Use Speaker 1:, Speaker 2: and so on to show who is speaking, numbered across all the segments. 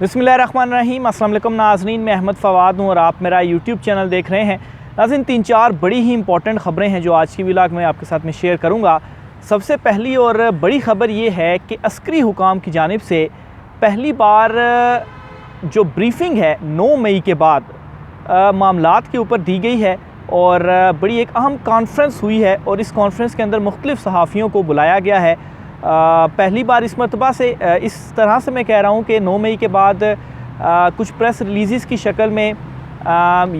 Speaker 1: बिस्मिल्लाहिर्रहमानिर्रहीम। अस्सलाम वालेकुम नाज़रीन, मैं अहमद फ़वाद हूँ और आप मेरा यूट्यूब चैनल देख रहे हैं। नाज़रीन, 3-4 बड़ी ही इंपॉर्टेंट ख़बरें हैं जो आज की व्लॉग में आपके साथ में शेयर करूँगा। सबसे पहली और बड़ी ख़बर ये है कि अस्करी हुकाम की जानिब से पहली बार जो ब्रीफिंग है 9 मई के बाद मामलात के ऊपर दी गई है और बड़ी एक अहम कॉन्फ्रेंस हुई है और इस कॉन्फ्रेंस के अंदर मुख्तलिफ़ सहाफ़ियों को बुलाया गया है। पहली बार इस मरतबा से इस तरह से मैं कह रहा हूँ कि 9 मई के बाद कुछ प्रेस रिलीज़ की शक्ल में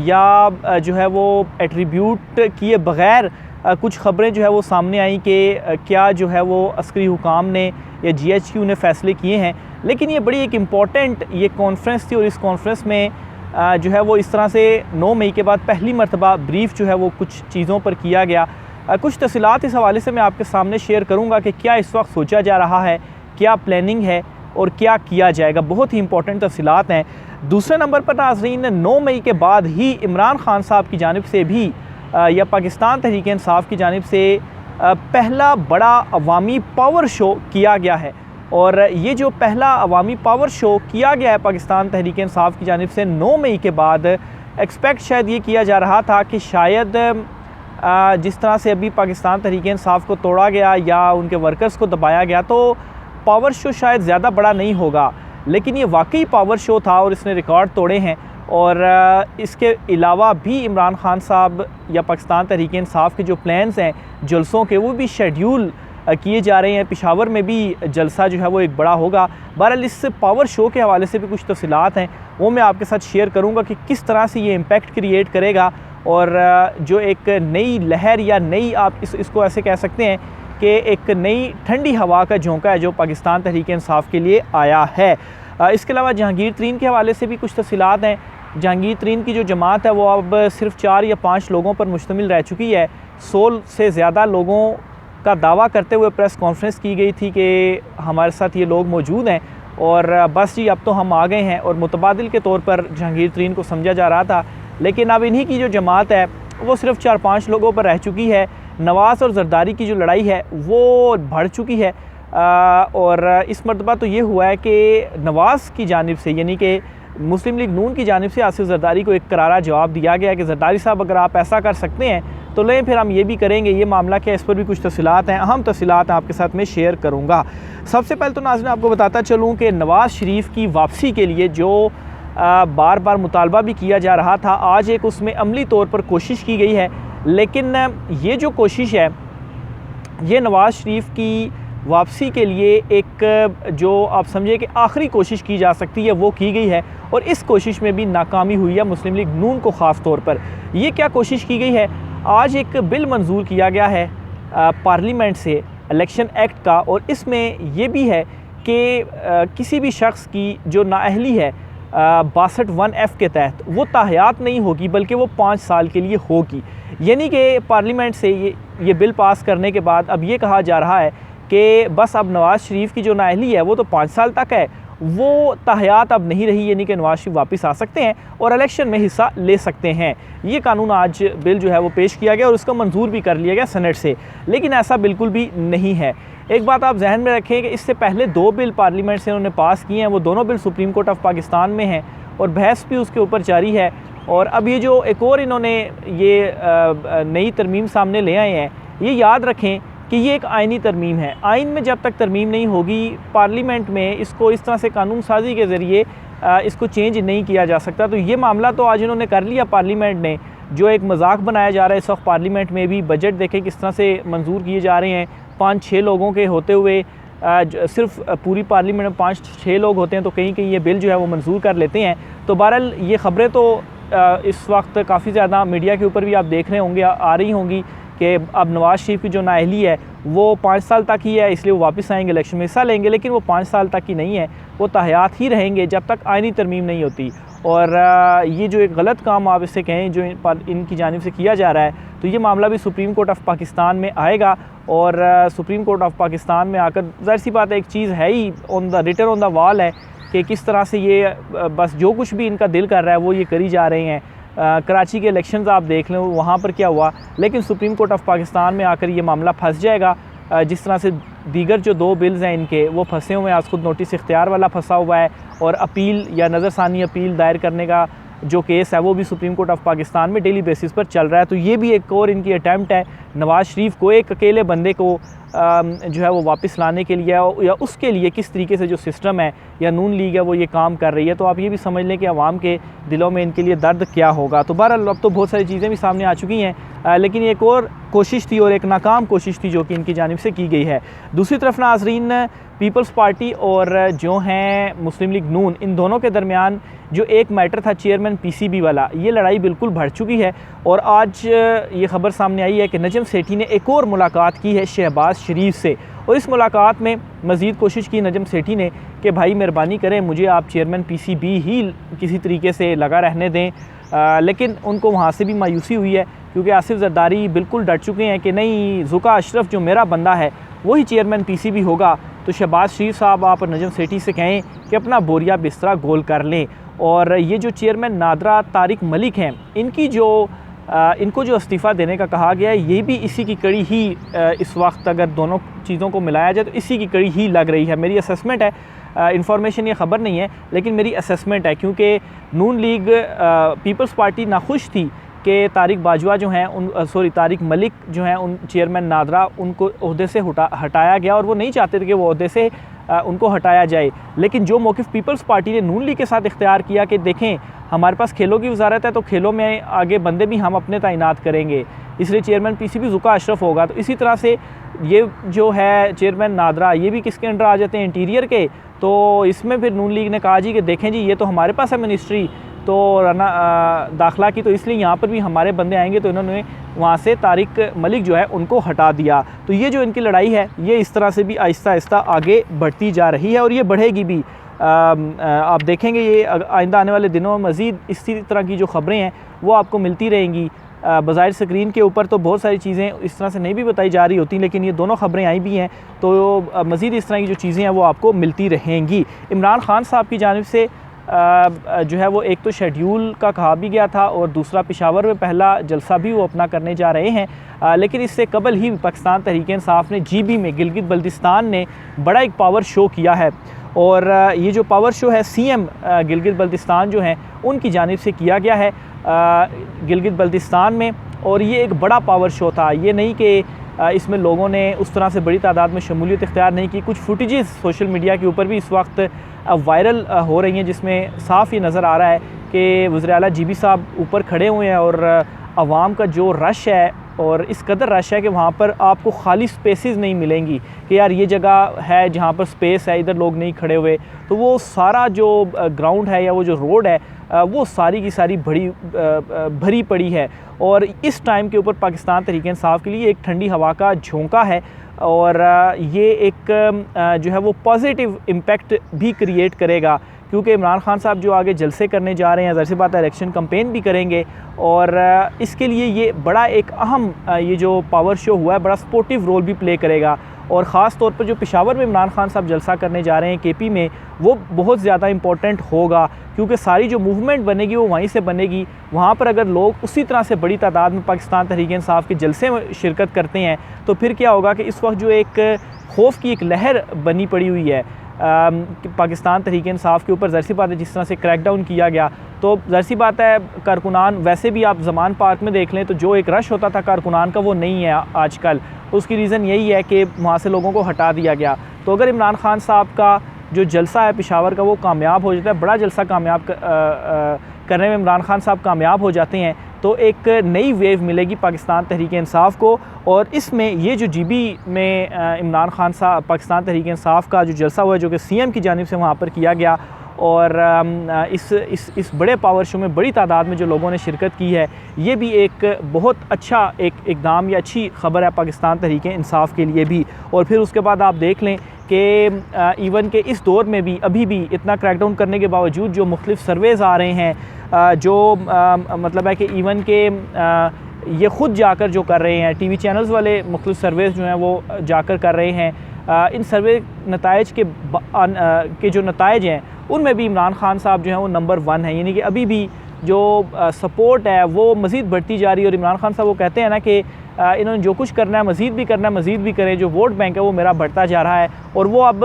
Speaker 1: या जो है वो एट्रीब्यूट किए बग़ैर कुछ ख़बरें जो है वो सामने आई कि क्या जो है वो अस्करी हुकाम ने या GHQ ने फ़ैसले किए हैं। लेकिन ये बड़ी एक इम्पॉर्टेंट ये कॉन्फ्रेंस थी और इस कॉन्फ्रेंस में जो है वो इस तरह से 9 मई के बाद पहली मरतबा ब्रीफ़ जो है वो कुछ चीज़ों पर किया गया। कुछ तफ़सीलात इस हवाले से मैं आपके सामने शेयर करूंगा कि क्या इस वक्त सोचा जा रहा है, क्या प्लानिंग है और क्या किया जाएगा। बहुत ही इंपॉर्टेंट तफ़सीलात हैं। दूसरे नंबर पर नाज़रीन, 9 मई के बाद ही इमरान खान साहब की जानिब से भी या पाकिस्तान तहरीक इंसाफ की जानिब से पहला बड़ा अवामी पावर शो किया गया है। और ये जो पहला अवामी पावर शो किया गया है पाकिस्तान तहरीक इंसाफ की जानिब से 9 मई के बाद, एक्सपेक्ट शायद ये किया जा रहा था कि शायद जिस तरह से अभी पाकिस्तान तहरीक इंसाफ को तोड़ा गया या उनके वर्कर्स को दबाया गया तो पावर शो शायद ज़्यादा बड़ा नहीं होगा, लेकिन ये वाकई पावर शो था और इसने रिकॉर्ड तोड़े हैं। और इसके अलावा भी इमरान खान साहब या पाकिस्तान तहरीक इंसाफ के जो प्लान्स हैं जलसों के, वो भी शेड्यूल किए जा रहे हैं। पेशावर में भी जलसा जो है वो एक बड़ा होगा। बहरहाल इस पावर शो के हवाले से भी कुछ तफ़सीलात हैं, वो मैं आपके साथ शेयर करूँगा कि किस तरह से ये इम्पेक्ट क्रिएट करेगा और जो एक नई लहर या नई आप इसको ऐसे कह सकते हैं कि एक नई ठंडी हवा का झोंका है जो पाकिस्तान तहरीक इंसाफ के लिए आया है। इसके अलावा जहांगीर तरीन के हवाले से भी कुछ तफ़सीलात हैं। जहांगीर तरीन की जो जमात है वो अब सिर्फ 4 या 5 लोगों पर मुश्तमिल रह चुकी है। 100 से ज़्यादा लोगों का दावा करते हुए प्रेस कॉन्फ्रेंस की गई थी कि हमारे साथ ये लोग मौजूद हैं और बस जी अब तो हम आ गए हैं। और मुतबादिल के तौर पर जहांगीर तरीन को समझा जा रहा था, लेकिन अब इन्हीं की जो जमात है वो सिर्फ 4-5 लोगों पर रह चुकी है। नवाज़ और जरदारी की जो लड़ाई है वो बढ़ चुकी है। और इस मरतबा तो ये हुआ है कि नवाज़ की जानिब से यानी कि मुस्लिम लीग नून की जानिब से आसिफ जरदारी को एक करारा जवाब दिया गया कि जरदारी साहब अगर आप ऐसा कर सकते हैं तो लें, फिर हम ये भी करेंगे। ये मामला क्या, इस पर भी कुछ तफ़सीलात हैं, अहम तफ़सीलात आपके साथ में शेयर करूँगा। सबसे पहले तो नाज़रीन आपको बताता चलूँ कि नवाज़ शरीफ की वापसी के लिए जो बार बार मुतालबा भी किया जा रहा था, आज एक उसमें अमली तौर पर कोशिश की गई है। लेकिन ये जो कोशिश है ये नवाज़ शरीफ की वापसी के लिए एक जो आप समझे कि आखिरी कोशिश की जा सकती है वो की गई है और इस कोशिश में भी नाकामी हुई है मुस्लिम लीग नून को ख़ास तौर पर। ये क्या कोशिश की गई है, आज एक बिल मंजूर किया गया है पार्लियामेंट से इलेक्शन एक्ट का, और इसमें ये भी है कि किसी भी शख्स की जो नाअहली है 62(1)(f) के तहत वो ताहयात नहीं होगी बल्कि वो 5 साल के लिए होगी। यानी कि पार्लियामेंट से ये बिल पास करने के बाद अब ये कहा जा रहा है कि बस अब नवाज़ शरीफ की जो नाअहली है वो तो 5 साल तक है, वो ताहयात अब नहीं रही, यानी कि नवाज़ शरीफ वापस आ सकते हैं और इलेक्शन में हिस्सा ले सकते हैं। ये कानून आज बिल जो है वो पेश किया गया और उसका मंजूर भी कर लिया गया सेनेट से, लेकिन ऐसा बिल्कुल भी नहीं है। एक बात आप जहन में रखें कि इससे पहले 2 बिल पार्लियामेंट से उन्होंने पास किए हैं, वो दोनों bill supreme court of Pakistan में हैं और बहस भी उसके ऊपर जारी है। और अब ये जो एक और इन्होंने ये नई तरमीम सामने ले आए हैं, ये याद रखें कि ये एक आइनी तरमीम है। आइन में जब तक तरमीम नहीं होगी पार्लियामेंट में इसको इस तरह से कानून साजी के ज़रिए इसको चेंज नहीं किया जा सकता। तो ये मामला तो आज इन्होंने कर लिया पार्लियामेंट ने। जो एक मजाक बनाया जा रहा है इस वक्त पार्लियामेंट में भी, बजट देखें किस तरह से मंजूर किए जा रहे हैं 5-6 लोगों के होते हुए, सिर्फ पूरी पार्लियामेंट में 5-6 लोग होते हैं तो कहीं कहीं ये बिल जो है वो मंजूर कर लेते हैं। तो बहरहाल ये ख़बरें तो इस वक्त काफ़ी ज़्यादा मीडिया के ऊपर भी आप देख रहे होंगे, आ रही होंगी कि अब नवाज़ शरीफ की जो नाअहली है वो 5 साल तक ही है, इसलिए वो वापस आएंगे, इलेक्शन में हिस्सा लेंगे, लेकिन वो 5 साल तक की नहीं है, वो ताहयात ही रहेंगे जब तक आइनी तरमीम नहीं होती। और ये जो एक गलत काम आप इससे कहें जो इनकी जानिब से किया जा रहा है, तो ये मामला भी सुप्रीम कोर्ट ऑफ पाकिस्तान में आएगा और सुप्रीम कोर्ट ऑफ पाकिस्तान में आकर ज़ाहिर सी बात है एक चीज़ है ही रिटन ऑन द वॉल है कि किस तरह से ये बस जो कुछ भी इनका दिल कर रहा है वो ये करी जा रहे हैं। कराची के इलेक्शंस आप देख लें वहाँ पर क्या हुआ, लेकिन सुप्रीम कोर्ट ऑफ पाकिस्तान में आकर ये मामला फंस जाएगा जिस तरह से दीगर जो 2 बिल्स हैं इनके वो फंसे हुए हैं। आज खुद नोटिस इख्तियार वाला फंसा हुआ है और अपील या नज़रसानी अपील दायर करने का जो केस है वो भी सुप्रीम कोर्ट ऑफ पाकिस्तान में डेली बेसिस पर चल रहा है। तो ये भी एक और इनकी अटैम्प्ट है नवाज़ शरीफ को एक अकेले बंदे को जो है वो वापस लाने के लिए या उसके लिए किस तरीके से जो सिस्टम है या नून लीग है वो ये काम कर रही है। तो आप ये भी समझ लें कि अवाम के दिलों में इनके लिए दर्द क्या होगा। तो बहरहाल अब तो बहुत सारी चीज़ें भी सामने आ चुकी हैं, लेकिन एक और कोशिश थी और एक नाकाम कोशिश थी जो कि इनकी जानिब से की गई है। दूसरी तरफ नाज़रीन, पीपल्स पार्टी और जो हैं मुस्लिम लीग नून, इन दोनों के दरमियान जो एक मैटर था चेयरमैन पीसीबी वाला, ये लड़ाई बिल्कुल बढ़ चुकी है। और आज ये ख़बर सामने आई है कि नजम सेठी ने एक और मुलाकात की है शहबाज शरीफ से, और इस मुलाकात में मज़ीद कोशिश की नजम सेठी ने कि भाई मेहरबानी करें मुझे आप चेयरमैन पीसीबी ही किसी तरीके से लगा रहने दें। लेकिन उनको वहाँ से भी मायूसी हुई है क्योंकि आसिफ जरदारी बिल्कुल डट चुके हैं कि नहीं, ज़ुका अशरफ जो मेरा बंदा है वही चेयरमैन पीसीबी होगा। तो शहबाज शरीफ साहब आप नजम सेठी से कहें कि अपना बोरिया बिस्तरा गोल कर लें। और ये जो चेयरमैन नादरा तारिक मलिक हैं, इनको जो इस्तीफ़ा देने का कहा गया है, ये भी इसी की कड़ी ही इस वक्त अगर दोनों चीज़ों को मिलाया जाए तो इसी की कड़ी ही लग रही है। मेरी असेसमेंट है, इंफॉर्मेशन ये ख़बर नहीं है लेकिन मेरी असेसमेंट है, क्योंकि नून लीग पीपल्स पार्टी नाखुश थी कि तारिक बाजवा जो हैं तारिक मलिक जो हैं उन चेयरमैन नादरा उनको ओहदे से हटाया गया और वो नहीं चाहते थे कि वो ओहदे से उनको हटाया जाए। लेकिन जो मौक़िफ़ पीपल्स पार्टी ने नून लीग के साथ इख्तियार किया कि देखें हमारे पास खेलों की वजारत है तो खेलों में आगे बंदे भी हम अपने तैनात करेंगे, इसलिए चेयरमैन पीसीबी ज़ुका अशरफ होगा। तो इसी तरह से ये जो है चेयरमैन नादरा, ये भी किसके अंडर आ जाते हैं, इंटीरियर के। तो इसमें फिर नून लीग ने कहा जी कि देखें जी ये तो हमारे पास है मिनिस्ट्री तो दाखिला की, तो इसलिए यहाँ पर भी हमारे बंदे आएंगे। तो इन्होंने वहाँ से तारिक मलिक जो है उनको हटा दिया। तो ये जो इनकी लड़ाई है ये इस तरह से भी आहिस्ता आहिस्ता आगे बढ़ती जा रही है और ये बढ़ेगी भी। आप देखेंगे ये आइंदा आने वाले दिनों में मज़ीद इसी तरह की जो ख़बरें हैं वो आपको मिलती रहेंगी। बज़ाहिर स्क्रीन के ऊपर तो बहुत सारी चीज़ें इस तरह से नहीं भी बताई जा रही होती, लेकिन ये दोनों ख़बरें आई भी हैं तो मज़ीद इस तरह की जो चीज़ें हैं वो आपको मिलती रहेंगी। इमरान खान साहब की जानिब से जो है वो एक तो शेड्यूल का कहा भी गया था और दूसरा पेशावर में पहला जलसा भी वो अपना करने जा रहे हैं। लेकिन इससे कबल ही पाकिस्तान तहरीक इंसाफ ने जीबी में गिलगित बल्तिस्तान ने बड़ा एक पावर शो किया है और ये जो पावर शो है सीएम गिलगित बल्तिस्तान जो हैं उनकी जानिब से किया गया है गिलगित बल्तिस्तान में। और ये एक बड़ा पावर शो था, ये नहीं कि इसमें लोगों ने उस तरह से बड़ी तादाद में शमूलियत इख्तियार नहीं की। कुछ फुटेजेस सोशल मीडिया के ऊपर भी इस वक्त वायरल हो रही हैं जिसमें साफ़ ये नज़र आ रहा है कि वज़ीर आला जीबी साहब ऊपर खड़े हुए हैं और आवाम का जो रश है और इस कदर रश है कि वहाँ पर आपको खाली स्पेसेस नहीं मिलेंगी कि यार ये जगह है जहाँ पर स्पेस है, इधर लोग नहीं खड़े हुए। तो वो सारा जो ग्राउंड है या वो जो रोड है वो सारी की सारी भरी पड़ी है। और इस टाइम के ऊपर पाकिस्तान तहरीक इंसाफ के लिए एक ठंडी हवा का झोंका है और ये एक जो है वो पॉजिटिव इम्पैक्ट भी क्रिएट करेगा, क्योंकि इमरान खान साहब जो आगे जलसे करने जा रहे हैं, ज़ाहिर सी बात है इलेक्शन कैंपेन भी करेंगे और इसके लिए ये बड़ा एक अहम ये जो पावर शो हुआ है बड़ा सपोर्टिव रोल भी प्ले करेगा। और ख़ास तौर पर जो पेशावर में इमरान खान साहब जलसा करने जा रहे हैं केपी में, वो बहुत ज़्यादा इंपॉर्टेंट होगा क्योंकि सारी जो मूवमेंट बनेगी वो वहीं से बनेगी। वहाँ पर अगर लोग उसी तरह से बड़ी तादाद में पाकिस्तान तहरीक इंसाफ के जलसे में शिरकत करते हैं तो फिर क्या होगा कि इस वक्त जो एक खौफ की एक लहर बनी पड़ी हुई है पाकिस्तान तहरीक इंसाफ के ऊपर, ज़ाहिर सी बात है जिस तरह से क्रैकडाउन किया गया तो ज़ाहिर सी बात है कारकुनान, वैसे भी आप ज़मान पार्क में देख लें तो जो एक रश होता था कारकुनान का वो नहीं है आजकल। उसकी रीज़न यही है कि वहाँ से लोगों को हटा दिया गया। तो अगर इमरान खान साहब का जो जलसा है पेशावर का वो कामयाब हो जाता है, बड़ा जलसा कामयाब करने में इमरान खान साहब कामयाब हो जाते हैं तो एक नई वेव मिलेगी पाकिस्तान तहरीक इंसाफ को। और इसमें ये जो जीबी में इमरान खान साहब पाकिस्तान तहरीक इंसाफ का जो जलसा हुआ है जो कि सीएम की जानिब से वहाँ पर किया गया और इस बड़े पावर शो में बड़ी तादाद में जो लोगों ने शिरकत की है, ये भी एक बहुत अच्छा एक इक़दाम या अच्छी ख़बर है पाकिस्तान तहरीक इंसाफ के लिए भी। और फिर उसके बाद आप देख लें कि इवन के इस दौर में भी अभी भी इतना क्रैकडाउन करने के बावजूद जो मुख्तलिफ सर्वेज़ आ रहे हैं जो मतलब है कि इवन के ये ख़ुद जाकर जो कर रहे हैं टीवी चैनल्स वाले मुख्तलिफ सर्वेज़ जो हैं वो जाकर कर रहे हैं, इन सर्वे नताइज के जो नताइज हैं उनमें भी इमरान खान साहब जो हैं वो नंबर 1 है। यानी कि अभी भी जो सपोर्ट है वो मज़ीद बढ़ती जा रही है। और इमरान खान साहब वो कहते हैं ना कि इन्होंने जो कुछ करना है मज़ीद भी करना है, मज़ीद भी करें। जो वोट बैंक है वो मेरा बढ़ता जा रहा है और वो अब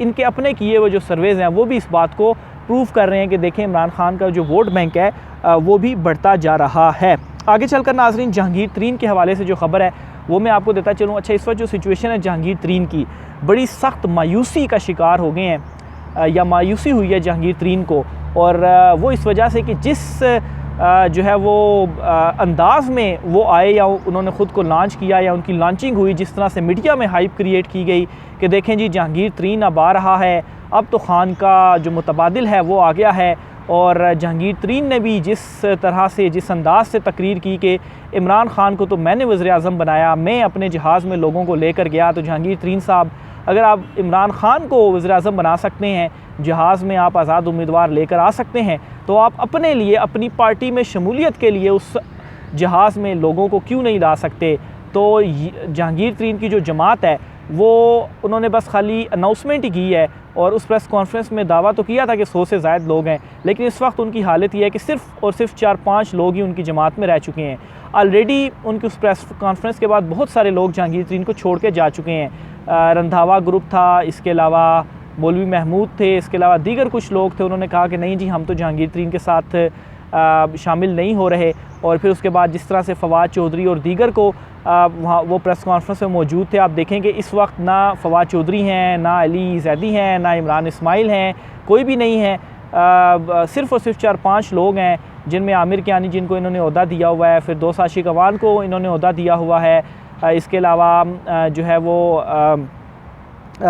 Speaker 1: इनके अपने किए हुए जो सर्वेज़ हैं वो भी इस बात को प्रूव कर रहे हैं कि देखें इमरान खान का जो वोट बैंक है वो भी बढ़ता जा रहा है। आगे चलकर नाज़रीन जहांगीर तरीन के हवाले से जो खबर है वो मैं आपको देता चलूँ। अच्छा, इस वक्त जो सिचुएशन है जहांगीर तरीन की, बड़ी सख्त मायूसी का शिकार हो गए हैं या मायूसी हुई है जहांगीर तरीन को, और वो इस वजह से कि जिस जो है वो अंदाज़ में वो आए या उन्होंने ख़ुद को लॉन्च किया या उनकी लॉन्चिंग हुई, जिस तरह से मीडिया में हाइप क्रिएट की गई कि देखें जी जहांगीर तरीन अब आ रहा है, अब तो खान का जो मुतबादिल है वो आ गया है। और जहांगीर तरीन ने भी जिस तरह से जिस अंदाज़ से तकरीर की कि इमरान खान को तो मैंने वज़ीर-ए-आज़म बनाया, मैं अपने जहाज़ में लोगों को लेकर गया, तो जहांगीर तरीन साहब अगर आप इमरान खान को वज़ीर-ए-आज़म बना सकते हैं, जहाज़ में आप आज़ाद उम्मीदवार लेकर आ सकते हैं, तो आप अपने लिए अपनी पार्टी में शमूलियत के लिए उस जहाज़ में लोगों को क्यों नहीं ला सकते। तो जहांगीर तरीन की जो जमात है वो उन्होंने बस खाली अनाउंसमेंट ही की है और उस प्रेस कॉन्फ्रेंस में दावा तो किया था कि 100 से ज़ायद लोग हैं, लेकिन इस वक्त उनकी हालत ये है कि सिर्फ़ और सिर्फ 4-5 लोग ही उनकी जमात में रह चुके हैं। ऑलरेडी उनकी उस प्रेस कॉन्फ्रेंस के बाद बहुत सारे लोग जहांगीर तरीन को छोड़ के जा चुके हैं। रंधावा ग्रुप था, इसके अलावा मौलवी महमूद थे, इसके अलावा दीगर कुछ लोग थे, उन्होंने कहा कि नहीं जी हम तो जहांगीर तरीन के साथ शामिल नहीं हो रहे। और फिर उसके बाद जिस तरह से फवाद चौधरी और दीगर को वहाँ वो प्रेस कॉन्फ्रेंस में मौजूद थे, आप देखेंगे इस वक्त ना फवाद चौधरी हैं, ना अली जैदी हैं, ना इमरान इस्माइल हैं, कोई भी नहीं है। सिर्फ़ और सिर्फ 4-5 लोग हैं, जिनमें आमिर कियानी जिनको इन्होंने ओहदा दिया हुआ है, फिर 2 आशिक अवान को इन्होंने ओहदा दिया हुआ है। इसके अलावा जो है वो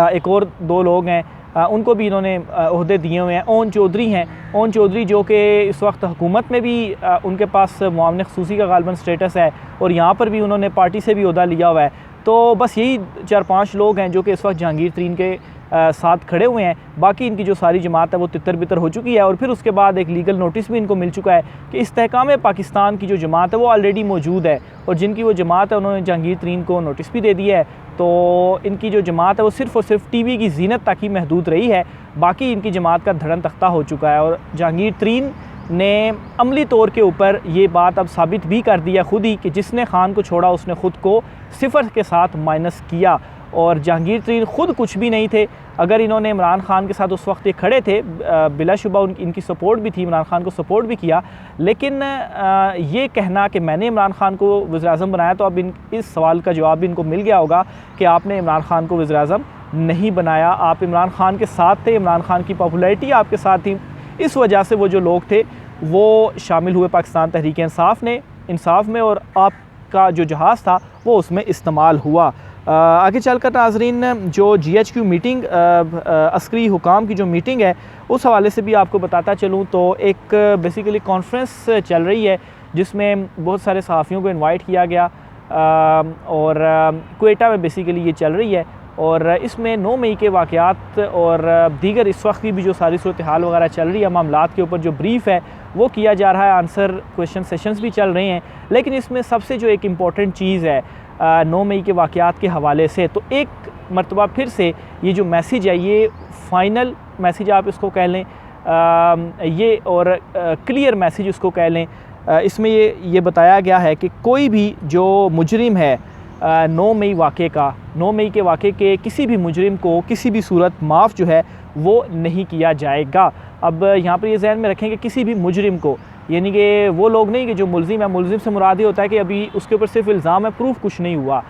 Speaker 1: एक और 2 लोग हैं, उनको भी इन्होंने ओहदे दिए हुए हैं। ओन चौधरी हैं, ओन चौधरी जो कि इस वक्त हुकूमत में भी उनके पास मुआवन ख़ुसूसी का गालबन स्टेटस है और यहाँ पर भी उन्होंने पार्टी से भी ओहदा लिया हुआ है। तो बस यही 4-5 लोग हैं जो कि इस वक्त जहांगीर तरीन के साथ खड़े हुए हैं। बाकी इनकी जो सारी जमात है वो तितर बितर हो चुकी है और फिर उसके बाद एक लीगल नोटिस भी इनको मिल चुका है कि इस्तेहकाम पाकिस्तान की जो जमात है वो ऑलरेडी मौजूद है और जिनकी वो जमात है उन्होंने जहांगीर तरीन को नोटिस भी दे दिया है। तो इनकी जो जमात है वो सिर्फ़ और सिर्फ टीवी की जीनत तक ही महदूद रही है, बाकी इनकी जमात का धड़न तख्ता हो चुका है। और जहांगीर तरीन ने अमली तौर के ऊपर ये बात अब साबित भी कर दिया खुद ही कि जिसने खान को छोड़ा उसने ख़ुद को सिफर के साथ माइनस किया। और जहांगीर तरीन ख़ुद कुछ भी नहीं थे। अगर इन्होंने इमरान खान के साथ उस वक्त ये खड़े थे, बिलाशुबा इनकी सपोर्ट भी थी, इमरान खान को सपोर्ट भी किया, लेकिन ये कहना कि मैंने इमरान खान को वज़ीर-ए-आज़म बनाया, तो अब इस सवाल का जवाब भी इनको मिल गया होगा कि आपने इमरान खान को वज़ीर-ए-आज़म नहीं बनाया, आप इमरान खान के साथ थे, इमरान खान की पॉपुलैरिटी आपके साथ थी। इस वजह से वो जो लोग थे वो शामिल हुए पाकिस्तान तहरीक इंसाफ में और आपका जो जहाज़ था वो उसमें इस्तेमाल हुआ। आगे चलकर नाज़रीन जो GHQ मीटिंग अस्करी हुकाम की जो मीटिंग है उस हवाले से भी आपको बताता चलूँ तो एक बेसिकली कॉन्फ्रेंस चल रही है जिसमें बहुत सारे सहाफ़ियों को इनवाइट किया गया और क्वेटा में बेसिकली ये चल रही है और इसमें 9 मई के वाक़यात और दीगर इस वक्त की भी जो सारी सूरत हाल वगैरह चल रही है मामलात के ऊपर जो ब्रीफ़ है वो किया जा रहा है, आंसर क्वेश्चन सेशंस भी चल रहे हैं। लेकिन इसमें सबसे जो एक इम्पॉर्टेंट चीज़ है 9 मई के वाक़यात के हवाले से, तो एक मरतबा फिर से ये जो मैसेज है ये फ़ाइनल मैसेज आप इसको कह लें, ये और क्लियर मैसेज उसको कह लें। इसमें ये बताया गया है कि कोई भी जो मुजरिम है 9 मई वाक़े का, 9 मई के वाक़े के किसी भी मुजरिम को किसी भी सूरत माफ़ जो है वो नहीं किया जाएगा। अब यहाँ पर ये ज़हन में रखें कि किसी भी मुजरिम को, यानी कि वो लोग नहीं कि जो मुलजिम है, मुलजिम से मुराद ये होता है कि अभी उसके ऊपर सिर्फ इल्ज़ाम है, प्रूफ कुछ नहीं हुआ,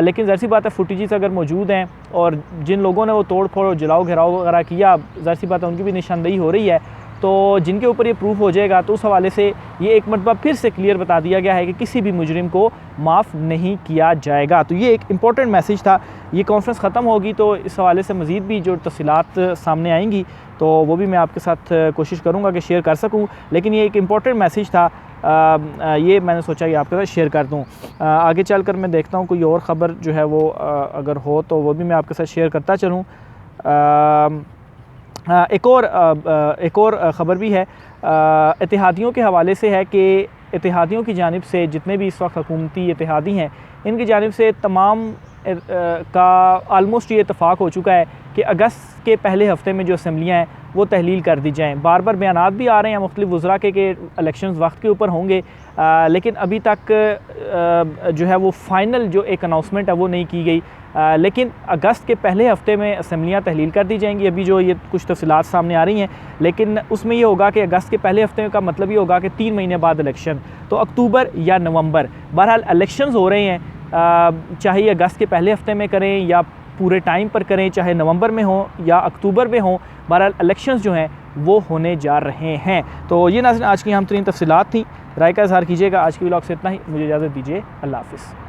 Speaker 1: लेकिन ज़ाहिर सी बात है फुटेजेस अगर मौजूद हैं और जिन लोगों ने वो तोड़ फोड़ और जलाओ घेराव वगैरह किया, ज़ाहिर सी बात है उनकी भी निशानदेही हो रही है, तो जिनके ऊपर ये प्रूफ हो जाएगा तो उस हवाले से ये एक मरतबा फिर से क्लियर बता दिया गया है कि किसी भी मुजरिम को माफ़ नहीं किया जाएगा। तो ये एक इम्पॉर्टेंट मैसेज था। ये कॉन्फ्रेंस ख़त्म होगी तो इस हवाले से मज़ीद भी जो तफसीलात सामने आएंगी तो वो भी मैं आपके साथ कोशिश करूँगा कि शेयर कर सकूँ, लेकिन ये एक इम्पॉर्टेंट मैसेज था, ये मैंने सोचा कि आपके साथ शेयर कर दूँ। आगे चल कर मैं देखता हूँ कोई और ख़बर जो है वो अगर हो तो वो भी मैं आपके साथ शेयर करता चलूँ। एक और ख़बर भी है इत्तेहादियों के हवाले से है कि इत्तेहादियों की जानिब से जितने भी इस वक्त हुकूमती इत्तेहादी हैं इनकी जानिब से तमाम का आलमोस्ट ये इत्तफ़ाक़ हो चुका है कि अगस्त के पहले हफ़्ते में जो असम्बलियाँ हैं वो तहलील कर दी जाएँ। बार बार बयानात भी आ रहे हैं मुख्तलिफ़ वज़रा के इलेक्शंस वक्त के ऊपर होंगे, लेकिन अभी तक जो है वो फ़ाइनल जो एक अनाउंसमेंट है वो नहीं की गई। लेकिन अगस्त के पहले हफ़्ते में असम्बलियाँ तहलील कर दी जाएंगी। अभी जो ये कुछ तफसीलात सामने आ रही हैं, लेकिन उसमें ये होगा कि अगस्त के पहले हफ़्ते का मतलब ये होगा कि 3 महीने बाद इलेक्शन, तो अक्टूबर या नवंबर, बहरहाल इलेक्शंस हो रहे हैं। चाहे अगस्त के पहले हफ़्ते में करें या पूरे टाइम पर करें, चाहे नवंबर में हो या अक्टूबर में हो, बहरहाल इलेक्शंस जो हैं वो होने जा रहे हैं। तो ये नाज़रीन आज की अहम तरीन तफसीलात थी। राय का इज़हार कीजिएगा। आज की व्लॉग से इतना ही, मुझे इजाज़त दीजिए। अल्लाह हाफ़िज़।